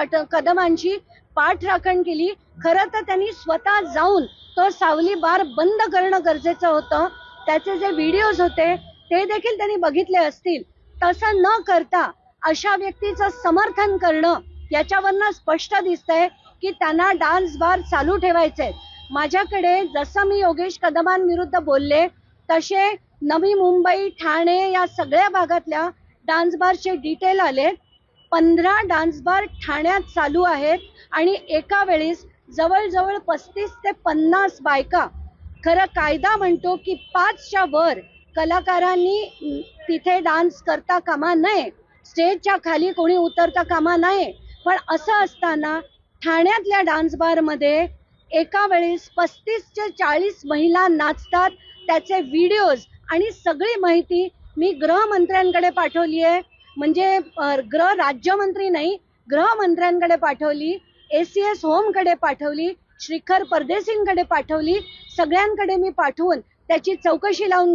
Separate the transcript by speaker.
Speaker 1: कदमांची पाठराखण केली। खरं तर त्यांनी स्वतः जाऊन तो सावली बार बंद करणं गरजेचं होतं। त्याचे जे व्हिडिओज होते ते देखील त्यांनी बघितले असतील। तसं न करता अशा व्यक्तीचं समर्थन करणं याच्यावरनं स्पष्ट दिसतंय की त्यांना डान्स बार चालू ठेवायचे। माझ्याकडे जसं मी योगेश कदमांविरुद्ध बोलले तसे नवी मुंबई, ठाणे या सगळ्या भागातल्या डान्स बारचे डिटेल आले। 15 डान्स बार ठाण्यात चालू आहेत आणि एका वेळेस जवळजवळ 35 ते 50 बायका। खरं कायदा म्हणतो की 5च्या वर कलाकारांनी तिथे डान्स करता कामा नये, स्टेजच्या खाली कोणी उतरता कामा नये। पण असं असताना ठाण्यातल्या डान्स बार मध्ये एका वेळेस 35 ते 40 महिला नाचतात। त्याचे व्हिडिओज आणि सगळी माहिती मी गृहमंत्र्यांकडे पाठवली आहे। म्हणजे गृह राज्यमंत्री नाही, गृहमंत्र्यांकडे पाठवली, ACS होमकडे पाठवली, श्रीखर परदेशींकडे पाठवली। सगळ्यांकडे मी पाठवून त्याची चौकशी लावून